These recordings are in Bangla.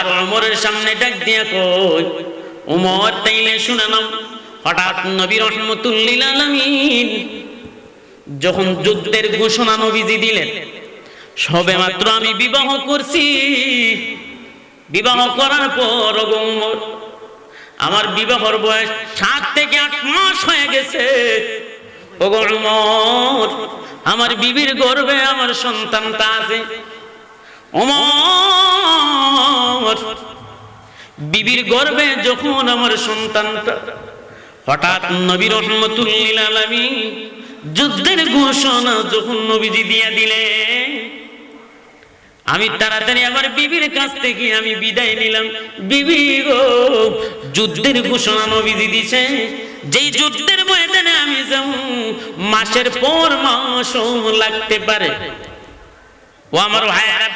এবার ওমরের সামনে ডাক দিয়া কই, ওমর তাইলে শুনে নাও। হঠাৎ নবী রাহমাতুল লিল আলামিন যখন যুদ্ধের ঘোষণা নবীজি দিলেন, সবে মাত্র আমি বিবাহ করছি, বিবাহ করার পর ওমর আমার বিবাহর বয়স 7 থেকে 8 মাস হয়ে গেছে। ওগো ওমর, আমার বিবির গর্ভে আমার সন্তানটা আছে। ওমর, বিবির গর্ভে যখন আমার সন্তানটা, হঠাৎ নবী রাহমাতুল লিল আলামিন যুদ্ধের ঘোষণা যখন নবীজি দিয়া দিলেন, আমি তাড়াতাড়ি আমার বিবির কাছ থেকে আমি বিদায় নিলাম। বিবি গো, যুদ্ধের ঘোষণা নবীজি দিছে, যেই যুদ্ধের ময়দানে আমি যাব মাসের পর মাসও লাগতে পারে। ও আমার ভাইরা,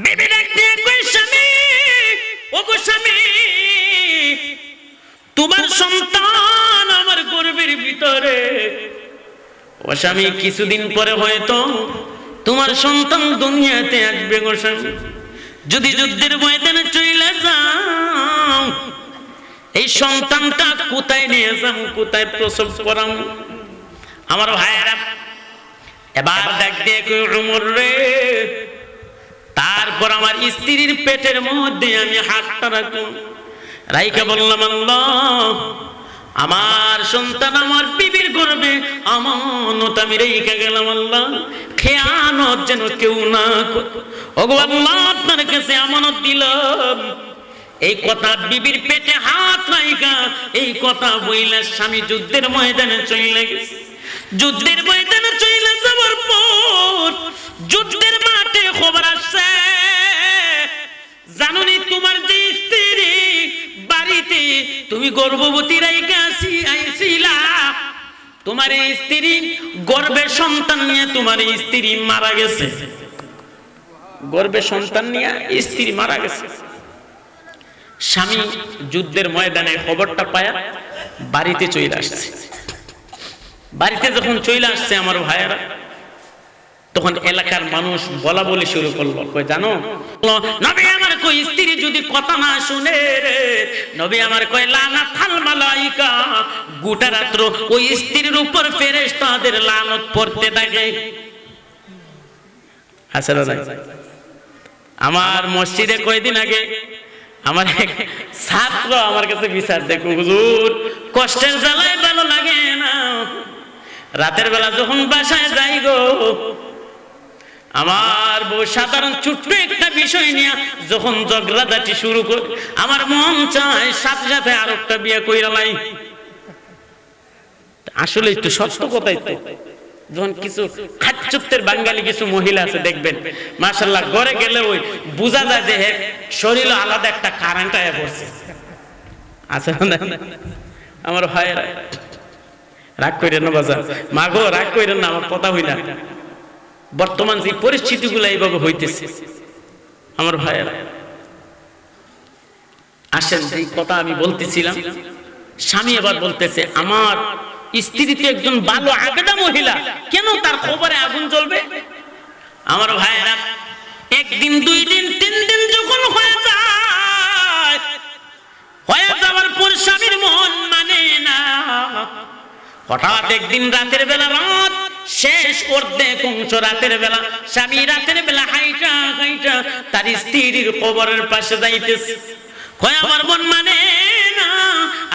বিবি ডাকতে কই, স্বামী, ও গো স্বামী, তোমার সন্তান আমার গর্ভের ভিতরে। ও স্বামী, কিছুদিন পরে হয়তো তোমার সন্তান দুনিয়াতে আসবে গো স্বামী। যদি যুদ্ধের ময়দানে চলে যাও, এই সন্তানটা কোথায় নিয়ে যাম, কোথায় প্রসব করাম? আমার ভাইয়েরা, এবার দেখ দেখ ওমর রে, তারপর আমার স্ত্রীর পেটের মধ্যে আমি হাতটা রাখলাম, রাইকা বললাম, আল্লাহ, আমার সন্তান আমার বিবির গর্ভে আমানত আমি রেখে গেলাম, আল্লাহ, খেয়ানত যেন কেউ না করে। ওগো আল্লাহ, আপনার কাছে আমানত দিলাম। এই কথা বিবির পেটে হাত রাইকা এই কথা বইলা স্বামী যুদ্ধের ময়দানে চলে গেছে। যুদ্ধের ময়দানে চলে যাওয়ার পর যুদ্ধের মাঠে খবর আসছে, জানুনি তোমার যে স্ত্রী বাড়িতে তুমি গর্ভবতী রাইকা আইছিলা, তোমার এই স্ত্রী গর্ভে সন্তান নিয়ে তোমার স্ত্রী মারা গেছে। গর্ভে সন্তান নিয়ে স্ত্রী মারা গেছে। স্বামী যুদ্ধের ময়দানে খবরটা পায়া বাড়িতে চলে আসছে। বাড়িতে যখন চলে আসছে আমার ভাইয়েরা, তখন এলাকার মানুষ বলা বলি শুরু করলো, কই জানো, নবী আমার কই স্ত্রী যদি কথা না শুনে রে, নবী আমার কই লানাতুল মালাইকা, গোটা রাত্র ওই স্ত্রীর উপর ফেরেশতাদের লানত পড়তে থাকে। আসলে আমার মসজিদে কয়েকদিন আগে আমার এক ছাত্র আমার কাছে বিচার দেখো, হুজুর, কষ্টের জ্বালায় ভালো লাগে না, রাতের বেলা যখন বাসায় যাই গো, আমার বউ সাধারণ ছোট্ট একটা বিষয় নিয়ে যখন ঝগড়াঝাটি শুরু করে, আমার মন চায় সাথে সাথে আর একটা বিয়ে কইরা লাই। আসলে একটু সত্য কথাই তো, যখন কিছু খাচ্চুপ্তের বাঙালি কিছু মহিলা আছে দেখবেন, মাশাআল্লাহ, ঘরে গেলে ওই বোঝা যায় যে শরীরে আলাদা একটা কারেন্ট আয়া পড়ছে। আচ্ছা, আমার ভাইয়েরা, রাগ কইরেন না বাজার, মাগো রাগ কইরেন না, আমার কথা হই না। বর্তমান যে পরিস্থিতিগুলো এইভাবে হইতেছে, আমার ভাইয়েরা আসেন, এই কথা আমি বলতেছিলাম, স্বামী এবার বলতেছে, আমার স্ত্রী তো একজন ভালো আগেদা মহিলা, কেন তার খবরে আগুন জ্বলবে? আমার ভাইয়েরা, একদিন, 2 দিন, 3 দিন যখন হয়ে যায়, হয়ে যাওয়ার পর স্বামীর মন মানে না। হঠাৎ একদিন রাতের বেলা, রাত শেষ অর্ধেক অংশ রাতের বেলা, স্বামী রাতের বেলা হাইটা হাইটা তার স্ত্রীর কবরের পাশে যাইতেছে। কয় আমার মন মানে না,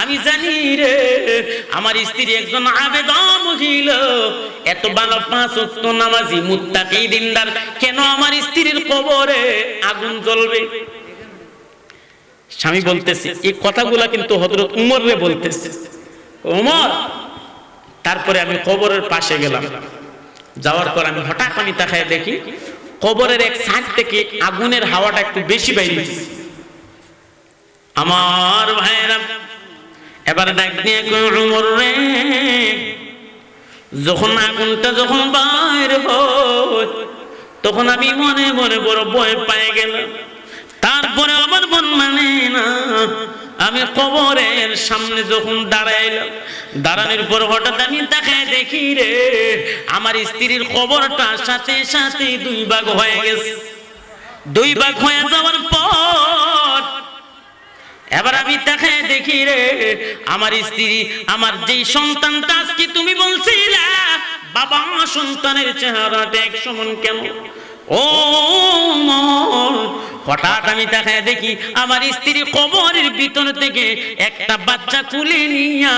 আমি জানি রে আমার স্ত্রী একজন আবেদা মহিলা, এত ভালো 5 ওয়াক্ত নামাজি মুত্তাকি দিনদার, কেন আমার স্ত্রীর কবরে আগুন জ্বলবে? স্বামী বলতেছে, এই কথাগুলা কিন্তু হযরত উমর রে বলতেছে। ওমর, তারপরে আমি কবরের পাশে গেলাম, যাওয়ার পর আমি হঠাৎ পানি তাকায় দেখি কবরের এক সাইড থেকে আগুনের হাওয়াটা একটু বেশি বাইরে হচ্ছে। আমার ভাইরা এবার ডাক দিয়ে কই, উমর রে, যখন আগুনটা যখন বাইর হয় তখন আমি মনে মনে বড় ভয় পেয়ে গেলাম। তারপরে আমার মন মানে না, আমি কবরের সামনে যখন দাঁড়াইলাম, দাঁড়ানোর পর হঠাৎ আমি তাকায় দেখি রে আমার স্ত্রীর কবরটা সাথে সাথে 2 ভাগ হয়ে গেছে। 2 ভাগ হয়ে যাওয়ার পর রে আমার স্ত্রী, আমার যেই সন্তানটা আজকে তুমি বলছিলা বাবা সন্তানের চেহারাটা এক সমান কেন, ও হঠাৎ আমি তাকায় দেখি আমার স্ত্রী কবরের ভিতর থেকে একটা বাচ্চা তুলে নিয়া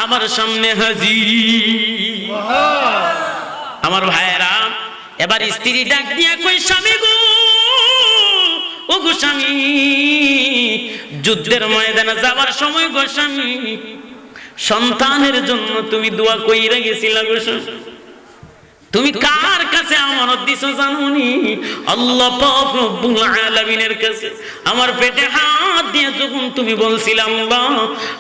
আমার সামনে হাজির। আমার ভাইয়েরা, এবার স্ত্রী ডাক দিয়া কই স্বামী গো, ও গো স্বামী, যুদ্ধের ময়দানে যাবার সময় গো স্বামী, সন্তানের জন্য তুমি দোয়া কইরা গেছিলা গো স্বামী, তুমি কার কাছে আমানত দিছো জানোনি? আল্লাহ পাক রব্বুল আলামিনের কাছে। আমার পেটে হাত দিয়ে যখন তুমি বলছিলা আল্লাহ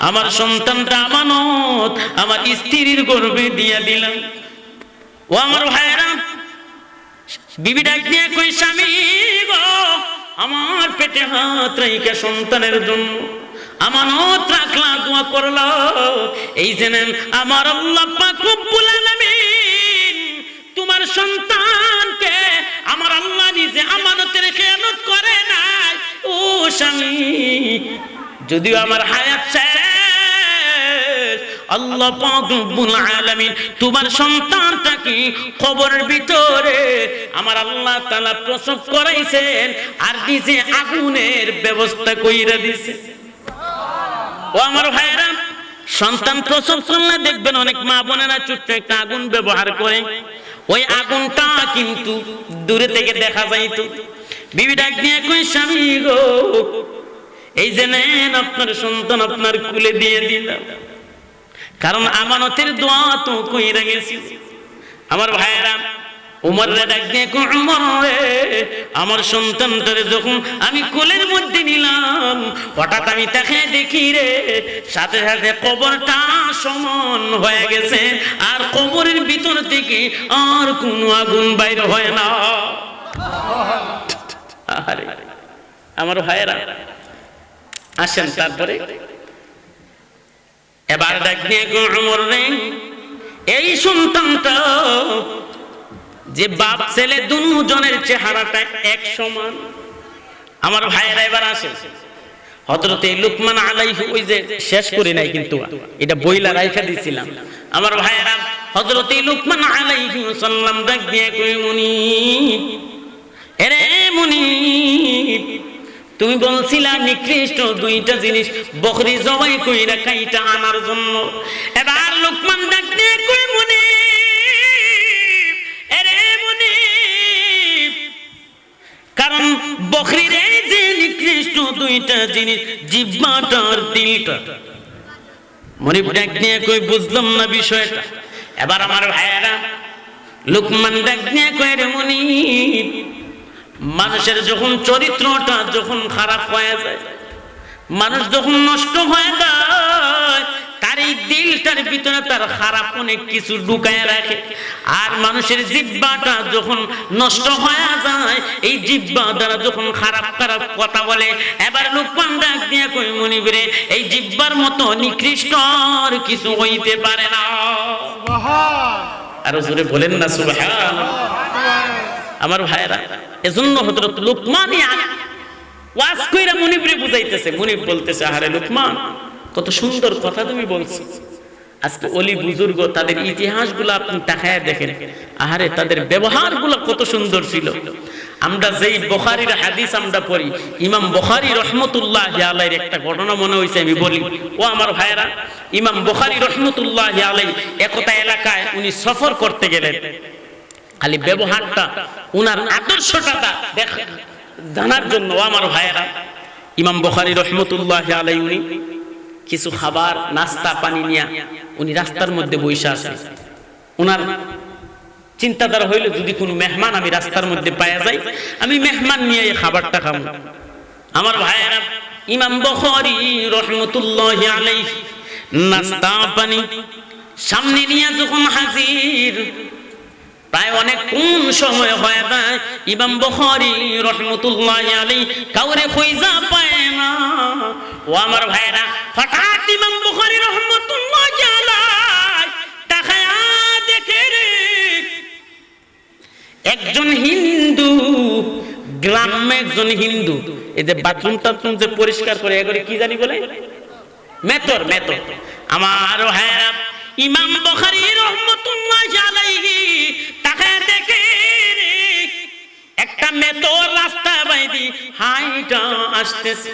আমার সন্তানটা আমানত আমার স্ত্রীর গর্ভে দিয়া দিলাম। ও আমার ভাইরা, বিবি ডাক দিয়ে কই স্বামী গো, আমার পেটে হাত রাইখা সন্তানের জন্য আমানত রাখলা, দোয়া করলা, এই জেনেন আমার আল্লাহ পাক রব্বুল আলামিন তোমার সন্তানকে আমার আল্লাহ নিজে আমানতের খেয়ানত করে নাই। ও স্বামী, যদিও আমার হায়াত শেষ, আল্লাহ পাক রব্বুল আলামিন তোমার সন্তানটাকে কবরের ভিতরে আমার আল্লাহ তাআলা প্রসব করাইছেন আর নিজে আগুনের ব্যবস্থা কইরা দিয়েছে। ও আমার ভাইরা, সন্তান প্রসব করলে দেখবেন অনেক মা বোনেরা ছোট্ট একটা আগুন ব্যবহার করে, ওই আগুনটা কিন্তু দূরে থেকে দেখা যাইতো। বিবি ডাক দিয়ে কই স্বামী গো, এই যে নেন আপনার সন্তান আপনার কুলে দিয়ে দিলাম, কারণ আমানতের দোয়া তো কইরা গেছি। আমার ভাইয়েরা, উমর রে ডাক দিয়ে কই উমর রে, আমার সন্তানটারে যখন আমি কোলের মধ্যে নিলাম হঠাৎ আমি তাকে দেখি রে সাথে সাথে কবরটা সমান হয়ে গেছে আর কবরের ভিতর থেকে আর কোনো আগুন বাইর হয় না। আরে আমার ভাইয়েরা আসেন, তারপরে এবার ডাক দিয়ে কই উমর রে, এই সন্তানটা যে বাপ ছেলে দুজনের চেহারাটা এক সমান। আমার ভাইয়েরা এবার আসে, হযরতে লুকমান আলাইহি, ওই যে শেষ করি নাই কিন্তু এটা বইলা রাইখা দিছিলাম। আমার ভাইয়েরা, হযরতে লুকমান আলাইহি সাল্লাম ডাক দিয়ে কই মুনিব, এরে মুনিব, তুমি বলছিলা নিকৃষ্ট দুইটা জিনিস বকরি জবাই কইরা কাইটা আনার জন্য। এবার লুকমান ডাক দিয়ে কই মুনিব, কারণ বকরির এই যে নিকৃষ্ট দুইটা জিনিস জিহ্বাটা আর তিলটা। মুনিব ডাক দিয়ে কই বুঝলাম না বিষয়টা। এবার আমার ভাইয়েরা, লুকমান ডাক দিয়ে কই রে মুনিব, মানুষের যখন চরিত্রটা যখন খারাপ হয়ে যায়, মানুষ যখন নষ্ট হয়ে যায়, তার এই দিলটার ভিতরে তার খারাপ অনেক কিছু ঢুকায় রাখে। আর মানুষের জিহ্বাটা যখন নষ্ট হয়ে যায়, এই জিহ্বা দ্বারা যখন খারাপ খারাপ কথা বলে। এবার লুকমান ডাক দিয়ে কই মুনিব রে, এই জিহ্বার মতো নিকৃষ্ট আর কিছু হইতে পারে না। আরো জোরে বলেন না সুবহানাল্লাহ। আমার ভাইরা, এজন্য হযরত লুকমান ওয়াজ কইরা মুনিবরে বুঝাইতেছে। মুনিব বলতেছে, আরে লুকমান, কত সুন্দর কথা তুমি বলছো। আজকে ওলি বুজুর্গ তাদের ইতিহাসগুলো আপনি তাকায় দেখেন, আহারে তাদের ব্যবহারগুলো কত সুন্দর ছিল। আমরা যেই বুখারীর হাদিস আমরা পড়ি, ইমাম বুখারী রাহমাতুল্লাহি আলাইহির একটা ঘটনা মনে হইছে, আমি বলি। ও আমার ভাইরা, ইমাম বুখারী রাহমাতুল্লাহি আলাইহি একতা এলাকায় উনি সফর করতে গেলেন। খালি ব্যবহারটা, উনার আদর্শটা জানার জন্য। ও আমার ভাইরা, ইমাম বুখারী রাহমাতুল্লাহি আলাইহি উনি কিছু খাবার নাস্তা পানি নিয়ে উনি রাস্তার মধ্যে বসে আছে। উনার চিন্তাধারা হইল, যদি কোনো মেহমান আমি রাস্তার মধ্যে পাওয়া যাই, আমি মেহমান নিয়ে এই খাবারটা খাবো। আমার ভাইয়েরা, ইমাম বুখারী রাহমাতুল্লাহি আলাইহি নাস্তা পানি সামনে নিয়ে যখন হাজির, প্রায় অনেক কোন সময় হয়ে যায়, ইমাম বুখারী রাহমাতুল্লাহি আলাইহি কাউরে খুঁজা পায় না। ও আমার ভাইরা, হঠাৎ ইমাম বুখারী রাহমাতুল্লাহি আলাইহি তাকায়া দেখে রে একজন হিন্দু, গ্রামে একজন হিন্দু, এই যে বাথরুম টাথরুম যে পরিষ্কার করে এগুলো কি জানি বলে, মেতর মেতর। আমার ভাইরা, ইমাম বুখারী রাহমাতুল্লাহি আলাইহি তাকে দেখে একটা মেতর রাস্তা বাইদি হাইটা আসতেছে।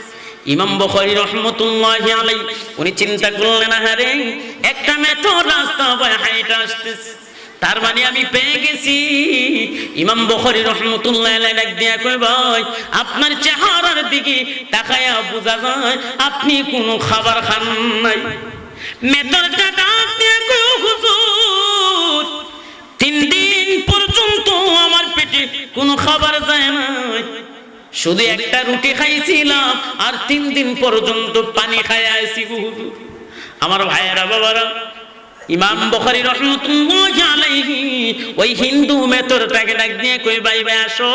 ইমাম বুখারী রাহমাতুল্লাহি আলাইহি উনি চিন্তা করলেন, আরে একটা মেতর রাস্তা বাই হাইটা আসতেছে, তার মানে আমি পেয়ে গেছি। ইমাম বুখারী রাহমাতুল্লাহি আলাইহি ডাক দিয়া কই, ভাই আপনার চেহারার দিকে তাকায়া বোঝা যায় আপনি কোনো খাবার খান নাই। মেতরটা ডাক দিয়া কই, হুজুর 3 দিন পর্যন্ত আমার পেটে কোনো খাবার যায় না, শুধু একটা রুটি খাইছিলাম আর 3 দিন পর্যন্ত পানি খাইয়া আইছি হুজুর। আমার ভাইয়েরা বাবারা, ইমাম বুখারী রাহমাতুল্লাহি আলাইহি ওই হিন্দু মেতরটাকে ডাক দিয়ে কই, ভাই ভাই আসো,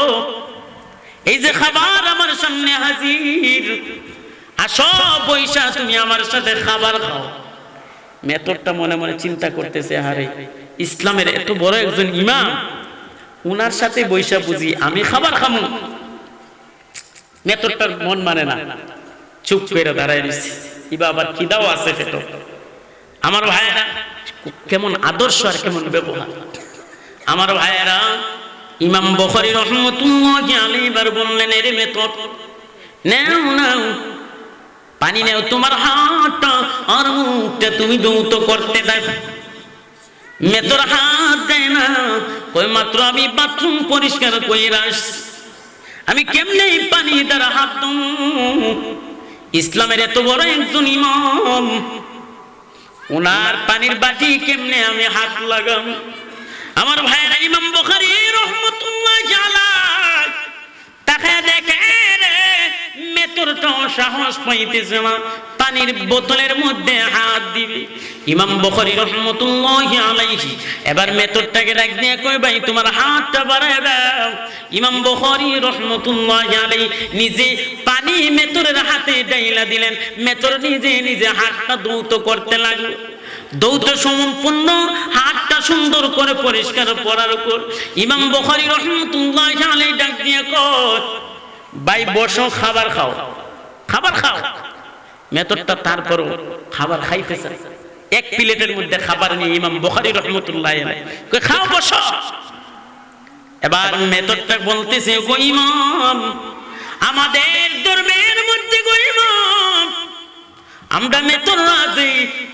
এই যে খাবার আমার সামনে হাজির, আসো বইসা তুমি আমার সাথে খাবার খাও। মেতরটা মনে মনে চিন্তা করতেছে, আরে ইসলামের এত বড় একজন ইমাম, উনার সাথে বইসা বুঝি আমি খাবার খামু? মেতরটার মন মানে না, চুপ করে দাঁড়ায় রইছে। ইবা আবার খিদাও আছে পেট। আমার ভাইয়েরা, কেমন আদর্শ আর কেমন ব্যবহার। আমার ভাইয়েরা, ইমাম বুখারী রাহমাতুল্লাহি আলাইহি বার বললেন, এরে মেতর নাও নাও পানি নাও, তোমার হাতটা আর মুখটা তুমি ধৌত করতে দাও। মেতর হাত দেয় না, কই মাত্র আমি বাথরুম পরিষ্কার কইরা আসছি, আমি কেমনে পানি দ্বারা হাত ধুম? ইসলামের এত বড় একজন ইমাম, উনার পানির বাটি কেমনে আমি হাত লাগাম? আমার ভাইরা, ইমাম বুখারী রাহমাতুল্লাহি আলাইহি তাকে দেখে মেতরটা সাহস পাইতেছে না পানির বোতলের মধ্যে হাত দিবে। ইমাম বুখারী রাহমাতুল্লাহি আলাইহি এবার মেতরটাকে ডাক দিয়ে কই, ভাই তোমার হাতটা বাড়ায় দাও। ইমাম বুখারী রাহমাতুল্লাহি আলাইহি নিজে পানি মেতরের হাতে ডাইলা দিলেন। মেতর নিজে নিজে হাতটা ধৌত করতে লাগলো। দৌত সম্পূর্ণ হাতটা সুন্দর করে পরিষ্কার করার পর ইমাম বুখারী রাহমাতুল্লাহি আলাইহি ডাক দিয়ে কয়, ভাই বসো, খাবার খাও, খাবার খাও। মেতরটা তারপর খাবার খাইতেছে, এক প্লেটের মধ্যে খাবার নিয়ে ইমাম বুখারী রাহমাতুল্লাহি আলাইহি কয়, খাও বসো। এবার মেতরটা বলতেছে, গো ইমাম, আমাদের ধর্মের মধ্যে গো ইমাম, আমরা মেতর রাজি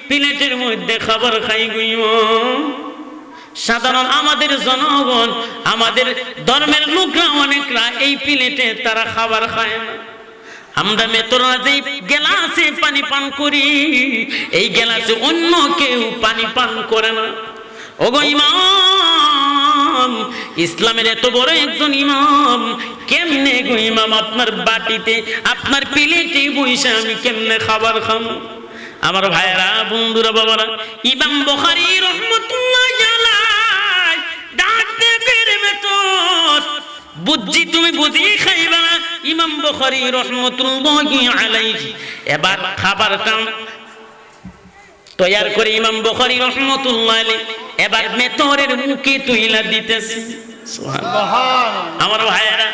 প্লেটের মধ্যে খাবার খাই গো ইমাম। সাধারণ আমাদের জনগণ, আমাদের ধর্মের লোকরা অনেকরা এই প্লেটে তারা খাবার খায় না। আমরা মেতরা যে গ্লাসে পানি পান করি, এই গ্লাসে অন্য কেউ পানি পান করে না। ওগো ইমাম, ইসলামের এত বড় একজন ইমাম, কেমনে গো ইমাম আপনার বাটিতে আপনার প্লেটে বসে আমি কেমনে খাবার খাবো? আমার ভাইরা, বন্ধুরা, বাবারা, ইমাম বুখারী রাহমাতুল্লাহি আলাইহি ডাক দিয়ে মেতর, বুঝছি তুমি বুঝি খাইবা না। ইমাম বুখারী রাহমাতুল্লাহি আলাইহি এবার খাবারটা তৈয়ার করে ইমাম বুখারী রাহমাতুল্লাহি আলাইহি এবার মেতরের মুখে তুইলা দিতেছে। সুবহানাল্লাহ। আমার ভাইরা,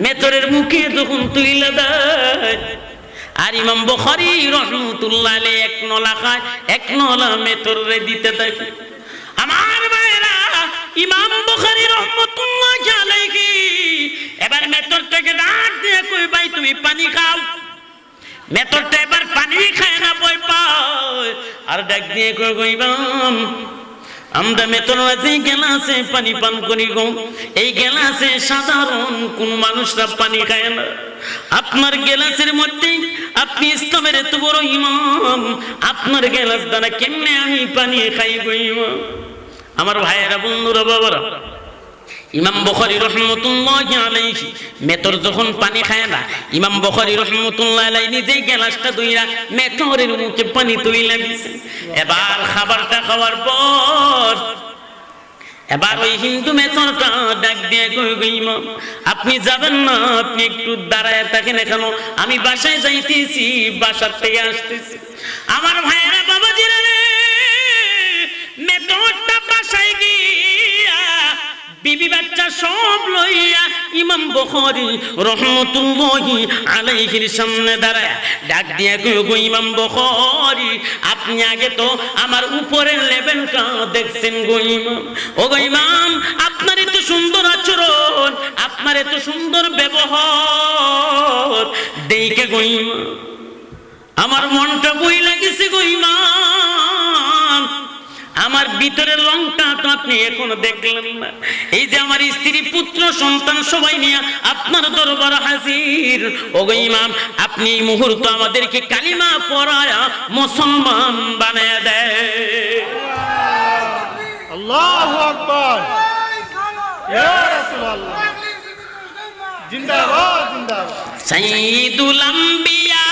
মেতরের মুখে যখন তুইলা দেয় আর ইমাম বুখারী রাহমাতুল্লাহি আলাইহি এক নলা খায়, এক নলা মেতরে দিতে থাকে। আমার ভাইরা, ইমাম বুখারী রাহমাতুল্লাহি আলাইহি এবার মেতরটাকে ডাক দিয়ে কই, ভাই তুমি পানি খাও। মেতরটা এবার পানি খায় না, ভয় পায়, আর ডাক দিয়ে কই, গো ইমাম, আমরা মেতররা যে গ্লাসে পানি পান করি গো, এই গ্লাসে সাধারণ কোন মানুষরা পানি খায় না। আপনার গ্লাসের মধ্যে আপনি ইসলামের এত বড় ইমাম, আপনার গ্লাস দ্বারা কেমনে আমি পানি খাই গো ইমাম? আমার ভাইয়েরা, বন্ধুরা, বাবারা, ইমাম বুখারী রাহমাতুল্লাহি আলাইহি মেতর যখন পানি খায় না, ইমাম বুখারী রাহমাতুল্লাহি আলাইহি নিজেই গ্লাসটা ধুইয়া মেতরের মুখে পানি তুইলা দিছে। এবার খাবারটা খাওয়ার পর এবার ওই হিন্দু মেতরটা ডাক দিয়ে কই, গো ইমাম, আপনি যাবেন না? আপনি একটু দাঁড়ায় থাকেন, এখানে আমি বাসায় যাইতেছি, বাসার থেকে আসতেছি। আমার ভাইয়েরা, বাবাজিরা, মেতরটা বাসায় গিয়া বিবি বাচ্চা সব লইয়া ইমাম বুখারী রাহমাতুল্লাহি আলাইহির সামনে দাঁড়ায় ডাক দিয়া কই, গো ইমাম বুখারী, আপনি আগে তো আমার উপরের লেভেলটা দেখছেন গো ইমাম। ও গো ইমাম, আপনার এত সুন্দর আচরণ, আপনার এত সুন্দর ব্যবহার দেখে গো ইমাম আমার মনটা বই লাগেছে গো ইমাম। আমার ভিতরের রংটা তো আপনি এখনো দেখলেন না। এই যে আমার স্ত্রী পুত্র সন্তান সবাই নিয়ে আপনার দরবার হাজির, ওগো ইমাম আপনি এই মুহূর্তে আমাদেরকে কালিমা পড়ায়া মুসলমান বানায় দেয়। আল্লাহু আকবার, ইয়া রাসূলুল্লাহ, জিন্দাবাদ জিন্দাবাদ। সাইয়্যিদুল আম্বিয়া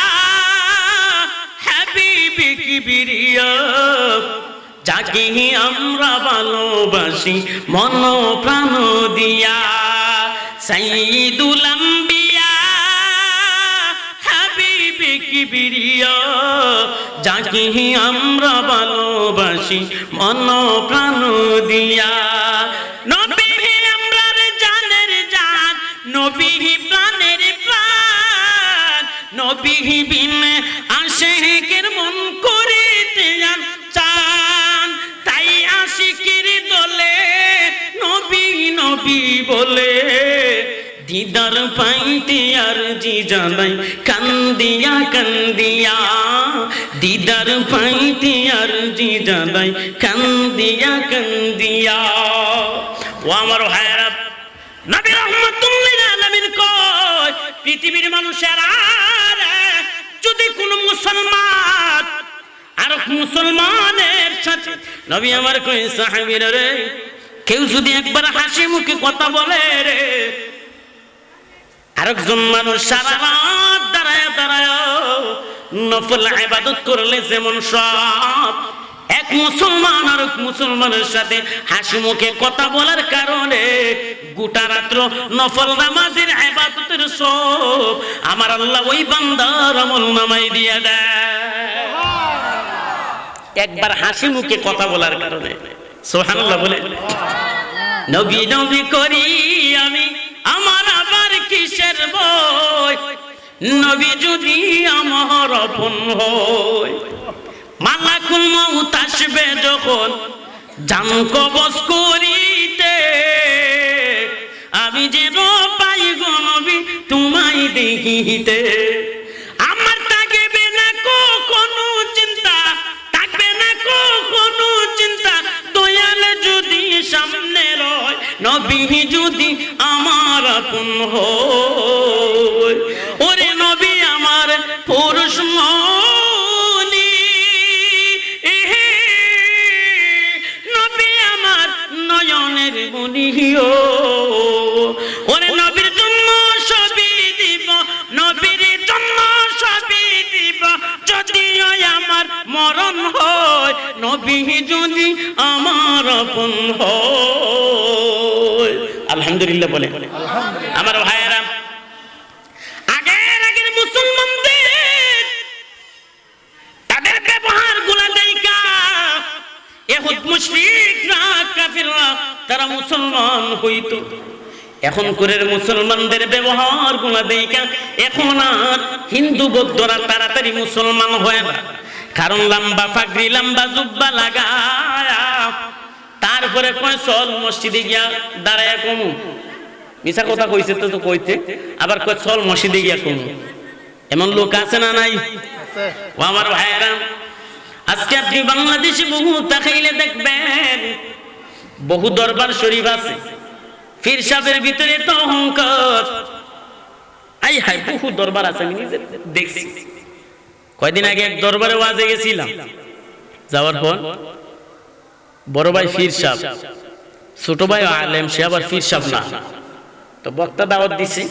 হাবিবি কিবরিয়া, যাকে আমরা ভালোবাসি মন প্রাণ দিয়া। সাইয়্যিদুল আম্বিয়া হাবিবি কিবরিয়া, যাকে আমরা ভালোবাসি মন প্রাণ দিয়া। নবী আমরার জানের জান, নবী প্রাণের প্রাণ, নবী বিন আশিকের মন করিতে চান। তাই আশিকের দলে নবী নবী বলে দিদার পাইতে আর জি জানাই কান্দিয়া কান্দিয়া, দিদার পাইতে আর জি জানাই কান্দিয়া কান্দিয়া। ও আমার ভাইরা, নবী রাহমাতুল্লিল আলামিন কয়, পৃথিবীর মানুষেরা যদি কোন মুসলমান আর মুসলমানের সাথে, নবী আমার কই সাহাবীরা রে, কেউ যদি একবার হাসি মুখে কথা বলে রে, আরেকজন মানুষ সারা রাত দাঁড়ায় দাঁড়ায় নফল ইবাদত করলে যেমন সব, এক মুসলমান আর এক মুসলমানের সাথে হাসি মুখে কথা বলার কারণে গোটা রাত্র নফল নামাজের ইবাদতের সব আমার আল্লাহ ওই বান্দার আমলনামায় দিয়ে দেয়, একবার হাসি মুখে কথা বলার কারণে। সুবহানাল্লাহ বলে। নবী নবী করি আমি, আমার আবার কিসের ভয়, নবী যদি আমার আপন হয়। মালাকুল মউত আসবে যখন জান কবজ করিতে, আমি যে পাই গো নবী তোমায় দেখিতে। আমার থাকবে না কোনো চিন্তা, থাকবে না কোনো চিন্তা, দয়াল যদি সামনে রয়, নবী যদি আমার আপন হয়। ওরে নবী আমার পুরুষ মনি, নবী আমার নয়নের মনি, ওরে নবীর জন্য সবই দিব, নবীর জন্য সবই দিব, যদিও আমার মরণ হয়, নবী যদি আমার আপন হয়। আলহামদুলিল্লাহ বলে। আমার ভাইয়েরা, আগের মুসলমানদের তাদের ব্যবহার গুলা দেখা এখন মুশরিকরা কাফিররা তারা মুসলমান হইতো। এখন করে মুসলমানদের ব্যবহার গুলা দেখা এখন আর হিন্দু বৌদ্ধরা তাড়াতাড়ি মুসলমান হয় না, কারণ লম্বা পাগড়ি লম্বা জুব্বা লাগায়া তারপরে কয় চল মসজিদে গিয়া দাঁড়ায় কমু। মিছা কথা কইছে তো কইতে, আবার কয় চল মসজিদে গিয়া কমু। এমন লোক আছে না নাই? ও আমার ভাইয়েরা, আজকে আপনি বাংলাদেশে বহু তাকাইলে দেখবেন বহু দরবার শরীফ আছে, পীর সাহেবের ভিতরে তো অহংকার। আই হাই, বহু দরবার আছে, আমি নিজে দেখছি। কয়দিন আগে এক দরবারে ওয়াজে গেছিলাম, যাওয়ার পর বড় ভাই পীর সাহেব, ছোট ভাই আলেম, সে আবার পীর সাহেব না, তো বক্তা দাওয়াত দিছে।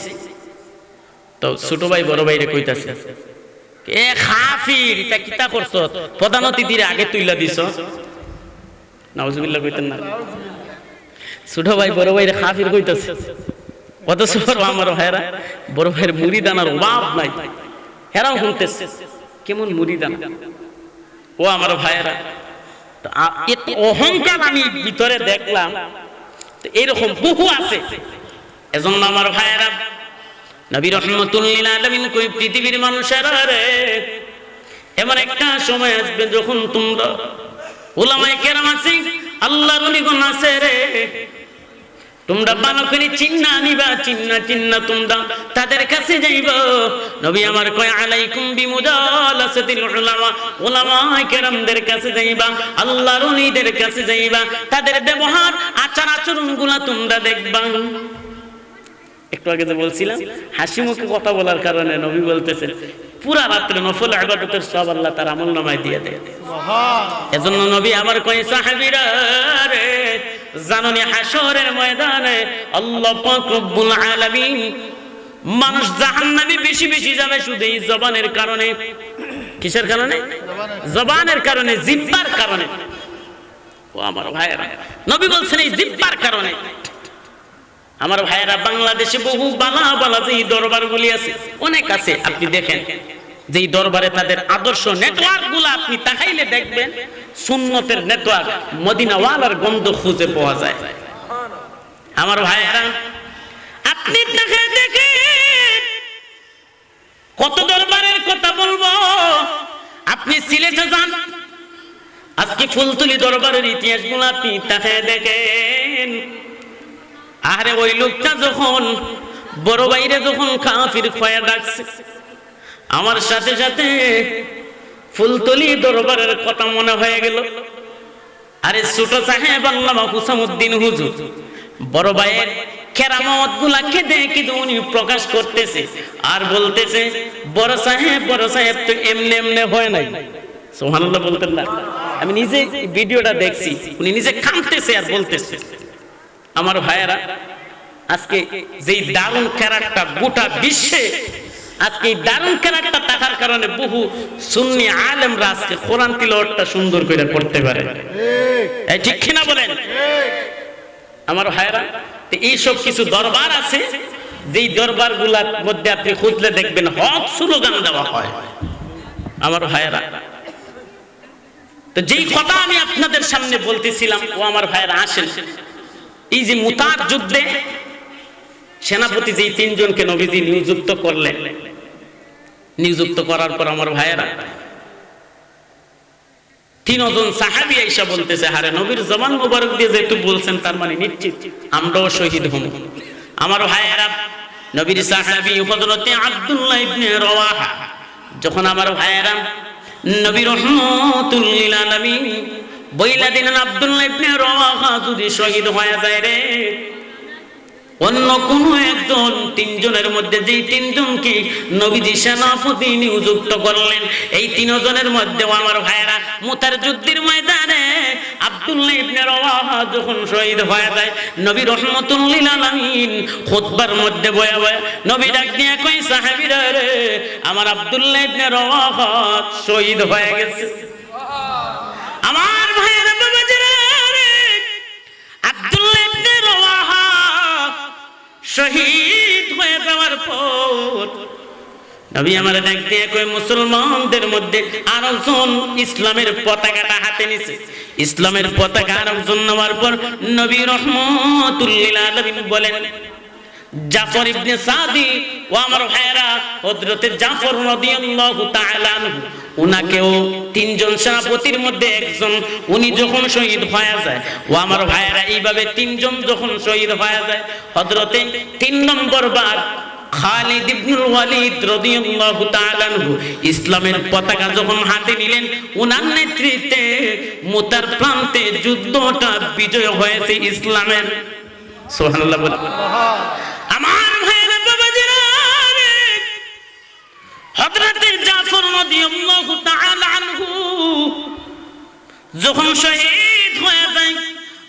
তো ছোট ভাই বড় ভাইরে কইতাছে, এ কাফির, এটা কিতা করছ, প্রধান অতিথির আগে তুইলা দিছ। নাউজুবিল্লাহ কইতেন না। ছোট ভাই বড় ভাইরে কাফির কইতাছে, অথচ আমার ভাইরা বড় ভাইয়ের মুরিদ আনার অভাব নাই, হেরাও শুনতেছে কেমন মুরিদ আনা। ও আমার ভাইয়েরা, এত অহংকার আমি ভিতরে দেখলাম, তো এরকম বহু আছে। এজন্য আমার ভাইয়েরা, নবী রাহমাতুল লিল আলামিন কই পৃথিবীর মানুষেরা রে, এমন একটা সময় আসবে যখন তোমরা উলামায়ে কেরাম আছে, আল্লাহর ওলিগণ আছে রে, তোমরা ভালো করে চিন্না নিবা, চিন্না তোমরা তাদের কাছে যাইবা। নবী আমার কয় আলাইকুম বিমুদালাসাতিল উলামা, উলামায়ে কেরামদের কাছে যাইবা, আল্লাহর ওলিদের কাছে যাইবা, তাদের ব্যবহার আচার আচরণগুলো তোমরা দেখবা। একটু আগে যে বলছিলাম হাসি মুখে কথা বলার কারণে নবী বলতেছেন পুরা রাত্রে নফল ইবাদতের সব আল্লাহ তার আমলনামায় দিয়ে দেয়। এজন্য নবী আবার কয় সাহাবীরা রে, জানুনি হাসরের ময়দানে আল্লাহ পাক রব্বুল আলামিন মানুষ জাহান্নামে বেশি বেশি যাবে শুধু এই জবানের কারণে। কিসের কারণে? জবানের কারণে, জিহ্বার কারণে। ও আমার ভাইয়েরা, নবী বলছেন এই জিহ্বার কারণে। আমার ভাইয়েরা, বাংলাদেশে বহু বালা যে দরবারগুলি আছে, অনেক আছে, আপনি দেখেন যে দরবারে তাদের আদর্শ নেটওয়ার্ক গুলো আপনি তাকাইলে দেখবেন সুন্নতের নেটওয়ার্ক, মদিনাওয়ালার গন্ধ খুঁজে পাওয়া যায়। আমার ভাইয়েরা, আপনি তাকায় দেখেন কত দরবারের কথা বলবো। আপনি সিলেটে যান, আজকে ফুলতলি দরবারের ইতিহাসগুলো আপনি তাকায় দেখেন। আরে ওই লোকটা যখন বড় বাইরে যখন কাফির খয়া ডাকছে, আমার সাথে সাথে ফুলতলি দরবারের কথা মনে হয়ে গেল। আরে ছোট সাহেব আল্লামা হুসামউদ্দিন হুজুর বড় ভাইয়ের কেরামত গুলাকে দেখে উনি প্রকাশ করতেছে আর বলতেছে, বড় সাহেব তো এমনি এমনি হয় নাই। সুবহানাল্লাহ বলতেন না? আমি নিজে ভিডিওটা দেখছি, উনি নিজে কাঁদতেছে আর বলতেছে। আমার ভাইয়েরা, আজকে যেই দারুণ ক্যারেক্টার গোটা বিশ্বে, আজকে এই দারুণ ক্যারেক্টার থাকার কারণে বহু সুন্নি আলেমরা আজকে কোরআন তিলাওয়াতটা সুন্দর করে করতে পারে। এই ঠিক কিনা বলেন? আমার ভাইয়েরা, এইসব কিছু দরবার আছে, যেই দরবারগুলোর মধ্যে আপনি খুঁজলে দেখবেন হক স্লোগান দেওয়া হয়। আমার ভাইয়েরা, তো যেই কথা আমি আপনাদের সামনে বলতেছিলাম, ও আমার ভাইয়েরা আসেন, এই যে মুতার যুদ্ধে সেনাপতি যেই তিনজনকে নবীজি নিযুক্ত করলেন, নিযুক্ত করার পর আমার ভাইয়েরা তিনজন সাহাবী আয়েশা বলতেছে, আরে নবীর জবান মোবারক দিয়ে যেহেতু বলছেন তার মানে নিশ্চিত আমরাও শহীদ হব। আমার ভাইয়েরা, নবীর সাহাবী হযরতে আব্দুল্লাহ ইবনে রাওয়াহা যখন আমার ভাইয়েরা নবী রাহমাতুল লিল আলামিন বইলা দিলেন আব্দুল্লাহ ইবনে রাওয়াহা যদি শহীদ হয়ে যায় রে, অন্য কোন একজন তিনজনের মধ্যে যেই তিনজনকে নবীজি সেনাপতি নিযুক্ত করলেন, এই তিনজনের মধ্যে আমার ভাইয়েরা মুতার যুদ্ধের ময়দানে আব্দুল্লাহ ইবনে রাওয়াহা যখন শহীদ হয়ে যায়, নবী রাহমাতুল লিল আলামিন খুতবার মধ্যে বয়া নবী ডাক দিয়ে কয়, সাহাবীরা রে, আমার আব্দুল্লাহ ইবনে রাওয়াহা শহীদ হয়ে গেছে। আমার ভাইয়েরা, বাবাজিরা রে, আব্দুল্লাহ ইবনে রাওয়াহা শহীদ হয়ে যাওয়ার পর নবী আমার ডাক দিয়ে কয়, মুসলমানদের মধ্যে আরেকজন ইসলামের পতাকাটা হাতে নিছে। ইসলামের পতাকা আরেকজন নেওয়ার পর নবী রাহমাতুল লিল আলামিন বলেন, জাফর ইবনে সাদি, ও আমার ভাইয়েরা, হযরতে জাফর রাদিয়াল্লাহু তাআলা আনহু, উনাকেও তিনজন সেনাপতির মধ্যে একজন, উনি যখন শহীদ হয়ে যায়, ও আমার ভাইয়েরা, এইভাবে তিনজন যখন শহীদ হয়ে যায়, হযরতে 3 নম্বর বার খালিদ ইবনুল ওয়ালিদ রাদিয়াল্লাহু তাআলা আনহু ইসলামের পতাকা যখন হাতে নিলেন, উনার নেতৃত্বে মুতার প্রান্তে যুদ্ধটা বিজয় হয়েছে ইসলামের। সুবহানাল্লাহ বলেন। আমার ভাইয়েরা, বাবাজিরা রে, হযরতে জাফর রাদিয়াল্লাহু তাআলা আনহু যখন শহীদ হয়ে যায়,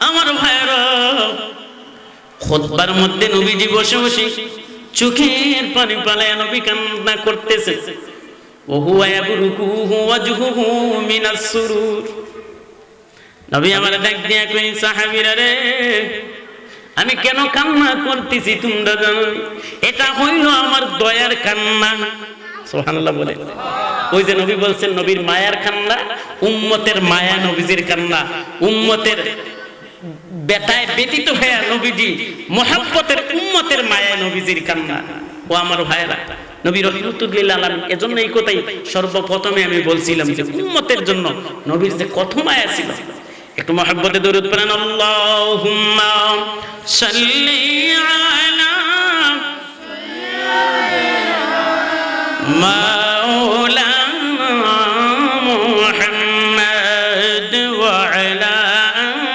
আমার ভাইয়েরা, খুতবার মধ্যে নবীজি বসে বসে চোখের পানি পালায় নবী কান্না করতেছে। ও হুয়া ইয়াবরুকুহু ওয়াজহুহু মিনাস সুরুর। নবী আমার ডাক দিয়া কই, সাহাবীরা রে, আমি কেন কান্না করতেছি তোমরা জানো? এটা হইল আমার দয়ার কান্না। সুবহানাল্লাহ বলে। ওই যে নবী বলছেন, নবীর মায়ার কান্না, উম্মতের মায়া নবীজির কান্না, উম্মতের বেতায় ব্যতীত হয়ে নবীজি মুহাব্বতের উম্মতের মায়ায় নবীজির কান্না। ও আমার ভাইরা, নবী রাহমাতুল লিল আলামিন, এজন্য এই কথাই সর্বপ্রথমে আমি বলছিলাম যে উম্মতের জন্য নবীর যে কত মায়া ছিল। একটু মুহাব্বতে দরুদ পড়েন, আল্লাহুম্মা সাল্লি আলা মাওলানা মুহাম্মদ ওয়া আলা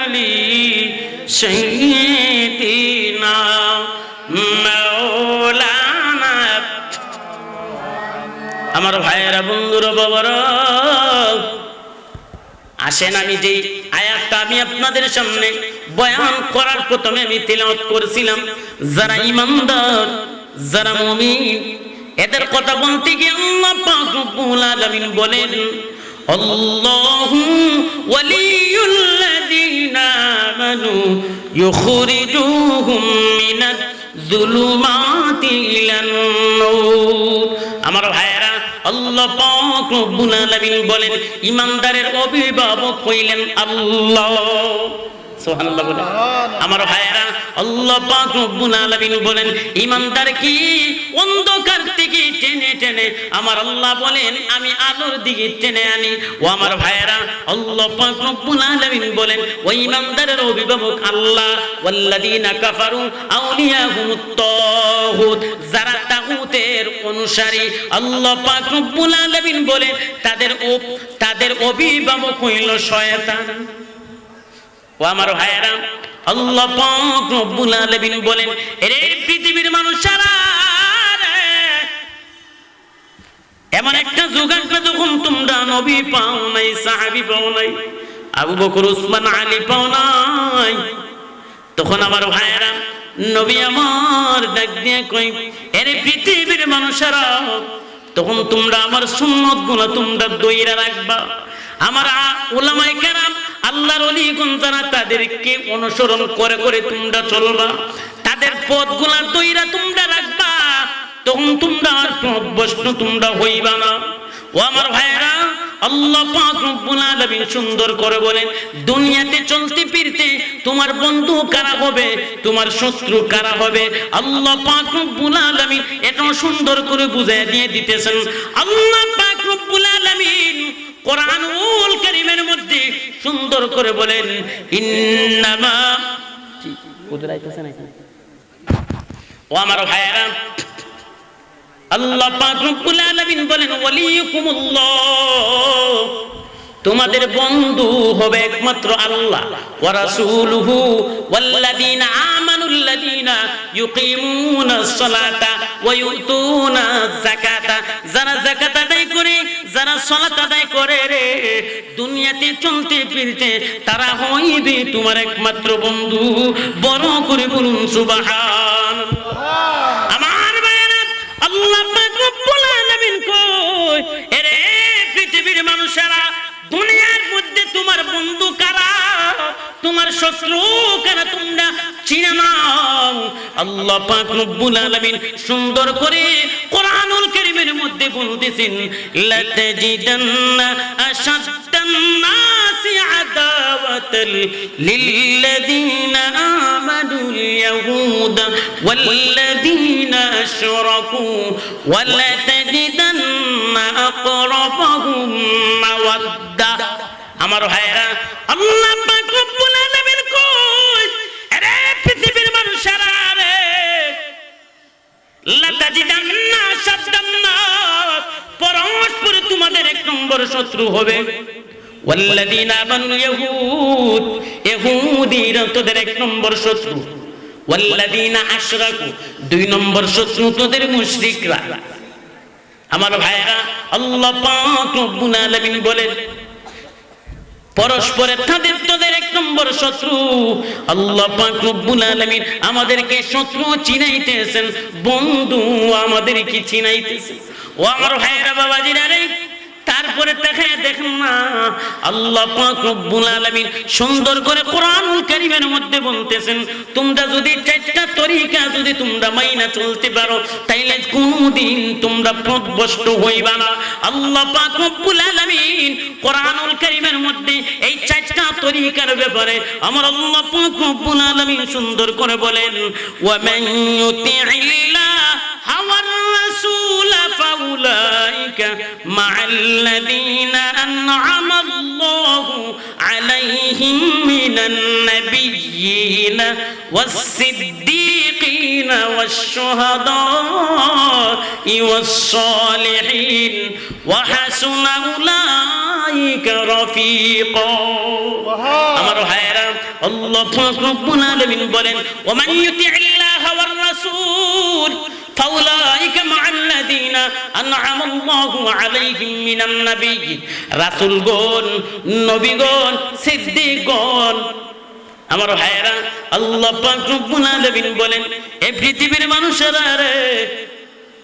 আলি সাইয়্যিদিনা মাওলানা। আমার ভাইয়েরা, বন্ধুরা, বাবারা, আসেন আমি যে আয়াতটা আমি আপনাদের সামনে বয়ান করার প্রথমে আমি তিলাওয়াত করেছিলাম, যারা ঈমানদার, যারা মুমিন, এদের কথা বলতে গিয়ে আল্লাহ পাক রব্বুল আলামিন বলেন, আল্লাহু ওয়ালিয়ুল্লাযীনা আমানু ইউখরিজুহুম মিনাজ যুলুমাতি ইলান নূর। আমার ভাইয়েরা, আল্লাহ পাক রব্বুল আলামিন বলেন ঈমানদারের অভিভাবক হইলেন আল্লাহ। সুবহানাল্লাহ বলেন। আমার ভাইয়েরা, আল্লাহ পাক রব্বুল আলামিন বলেন ঈমানদার কি অন্ধকার থেকে টেনে টেনে আমার আল্লাহ বলেন আমি আলোর দিকে টেনে আনি। ও আমার ভাইয়েরা, আল্লাহ পাক রব্বুল আলামিন বলেন ওই ঈমানদারের অভিভাবক আল্লাহ। ওয়াল্লাযীনা কাফারু আউলিয়াহুমুত তাগুত, যারা তাগুতের অনুসারী, আল্লাহ পাক রব্বুল আলামিন বলেন তাদের অভিভাবক হইল শয়তান। ও আমার ভাইয়েরা, আল্লাহ পাক রব্বুল আলামিন বলেন এরে পৃথিবীর মানুষেরা, এমন একটা যুগ আসবে যখন তোমরা নবী পাও নাই, সাহাবী পাও নাই, আবু বকর, উসমান, আলী পাও নাই। তখন আমার ভাইয়েরা, নবী আমার ডাক দিয়ে কই, এরে পৃথিবীর মানুষেরা, তখন তোমরা আমার সুন্নতগুলো তোমরা দইরা রাখবা। আমার উলামায়ে কেরাম, আল্লাহর ওলিগণ যারা, তাদেরকে অনুসরণ করে করে তোমরা চলবা, তাদের পথগুলা দইরা তোমরা রাখবা। তখন তোমরা আর পথভ্রষ্ট তোমরা হইবা না। ও আমার ভাইয়েরা, আল্লাহ পাক রব্বুল আলামিন সুন্দর করে বলেন দুনিয়াতে চলতে ফিরতে তোমার বন্ধু কারা হবে, তোমার শত্রু কারা হবে, আল্লাহ পাক রব্বুল আলামিন এটা সুন্দর করে বুঝিয়ে দিয়ে দিতেছেন। আল্লাহ পাক রব্বুল আলামিন কোরআনুল কারীমের মধ্যে সুন্দর করে বলেন ইন্নামা, ও আমার ভাইয়েরা, আল্লাহ পাক রব্বুল আলামিন বলেন ওয়ালিয়ুকুমুল্লাহ, তোমাদের বন্ধু হবে একমাত্র আল্লাহ। ওয়া রাসূলুহু ওয়াল্লাযীনা আমানুল্লাযীনা ইউকিমুনাস সালাতা ওয়া ইউতুনাজ যাকাতা, যারা যাকাত আদায় করে, যারা সালাত আদায় করে রে দুনিয়াতে চলতে ফিরতে, তারা হইবে তোমার একমাত্র বন্ধু। বড় করে বলুন সুবহানাল্লাহ। আমার ভাইয়েরা, আল্লাহ পাক রব্বুল আলামিন কই এরে পৃথিবীর মানুষেরা, দুনিয়ার মধ্যে তোমার বন্ধু কারা, তোমার শত্রু কারা তোমরা চিনে নাও। আল্লাহ পাক রব্বুল আলামিন সুন্দর করে কোরআনুল কারীমের মধ্যে বলতেছেন লাতাজিদান্না আশাদ্দান নাসি আদাওয়াতাল লিল্লাযীনা আমানুল ইয়াহুদা ওয়াল্লাযীনা আশরাকু ওয়া লাতাজিদান্না আকরাবাহুম মাওয়াদ্দা। আমার ভাইরা, আল্লাহ পাক রব্বুল আলামিন কই আরে পৃথিবীর মানুষেরা রে, লাতাজিদান্না আশাদ্দান নাস, পরস্পর তোমাদের এক নম্বর শত্রু হবে। ওয়াল্লাযীনা আমানু ইয়াহুদ, ইহুদিরা তোদের এক নম্বর শত্রু। ওয়াল্লাযীনা আশরাকু, দুই নম্বর শত্রু তোদের মুশরিকরা। আমার ভাইরা, আল্লাহ পাক রব্বুল আলামিন বলেন পরস্পরের তোদের এক নম্বর শত্রু। আল্লাহ পাক রব্বুল আলামিন আমাদেরকে শত্রু চিনাইতেছেন, বন্ধু আমাদেরকে চিনাইতেছেন। ও আমার ভাইরা, বাবাজিরা রে, তার তারপরে দেখেন না আল্লাহ পাক রব্বুল আলামিন সুন্দর করে কোরআনুল কারীমের মধ্যে বলতেছেন, তোমরা যদি চারটা তরিকা যদি তোমরা মাইনা চলতে পারো তাইলে কোনদিন তোমরা পথভ্রষ্ট হইবা না। আল্লাহ পাক রব্বুল আলামিন কোরআনুল কারীমের মধ্যে এই চারটা তরিকার ব্যাপারে আমার আল্লাহ পাক রব্বুল আলামিন সুন্দর করে বলেন, ওয়া মান ইউতি'িল্লাহ ওয়ার রাসূল ফাউলাইকা মা'আল্লাযীনা আন'আমা আল্লাহু আলাইহিম মিনান নাবিয়্যিনা ওয়াস-সিদ্দীকিনা ওয়াশ-শুহাদা'i ওয়াস-সালিহিন ওয়া হাসুনা উলাইকা রাফীকা। আমার ভাইরা আল্লাহ পাক রব্বুল আলামিন বলেন, ওয়া মান ইউতি'িল্লাহ ওয়ার রাসূল ফাউলাইকা মা'আল্লাযীনা আন'আমা আল্লাহু আলাইহিম মিনান নাবিয়্যিন, রাসূলগণ, নবীগণ, সিদ্দিকগণ। আমার ভাইরা আল্লাহ পাক রব্বুল আলামিন বলেন, এই পৃথিবীর মানুষেরা রে,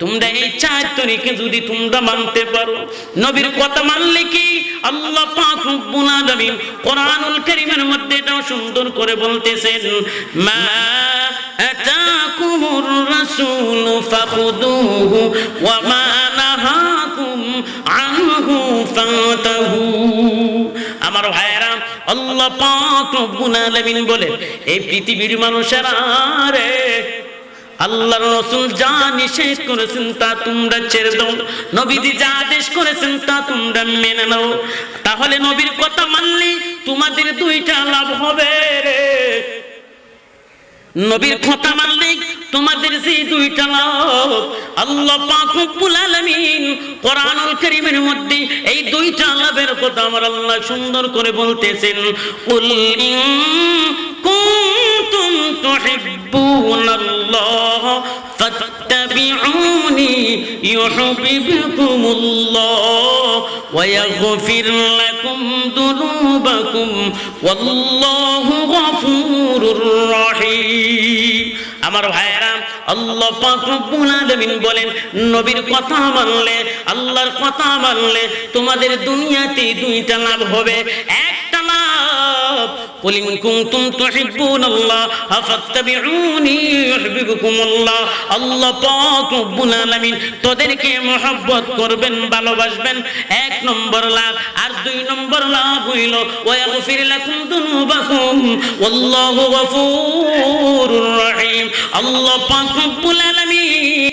তোমরা এই চার তরিকা যদি তোমরা মানতে পারো, নবীর কথা মানলে কি আল্লাহ পাক রব্বুল আলামিন কোরআনুল কারীমের মধ্যে এটাও সুন্দর করে বলতেছেন, মা আতাকুমুর রাসূল ফাখুদুহু ওয়া মা নাহাকুম আনহু ফাতাহু। আমার ভাইরা আল্লাহ পাক রব্বুল আলামিন বলেন, এই পৃথিবীর মানুষেরা রে, আল্লাহর রাসূল যা নিষেধ করেছেন তা তোমরা ছেড়ে দাও, নবীজি যা আদেশ করেছেন তা তোমরা মেনে নাও। তাহলে নবীর কথা মানলে তোমাদের দুইটা লাভ হবে রে। নবীর কথা মানলে তোমাদের যে দুইটা লাভ, আল্লাহ পাক রব্বুল আলামিন কোরআনুল কারীমের মধ্যে এই দুইটা লাভের কথা আমার আল্লাহ সুন্দর করে বলতেছেন, কুল ইন কুনতুম তুহিব্বুনাল্লাহ ফাত্তাবিউনি ইউহিব্বুকুমুল্লাহ ওয়া ইয়াগফির লাকুম যুনুবাকুম ওয়াল্লাহু গফুরুর রহিম। আমার ভাইরা আল্লাহ পাক রব্বুল আলামিন বলেন, নবীর কথা মানলে, আল্লাহর কথা মানলে তোমাদের দুনিয়াতে দুইটা লাভ হবে। একটা লাভ, কুল ইন কুনতুম তুহিব্বুনাল্লাহ ফাত্তাবিউনি ইউহিব্বুকুমুল্লাহ, আল্লাহ পাক রব্বুল আলামিন তোদেরকে মহব্বত করবেন, ভালোবাসবেন, এক নম্বর লাভ। আর দুই নম্বর লাভ হইল ওয়া ইয়াগফির লাকুম যুনুবাকুম ওয়াল্লাহু গফুরুর রহিম। আল্লাহ পাক রব্বুল আলামিন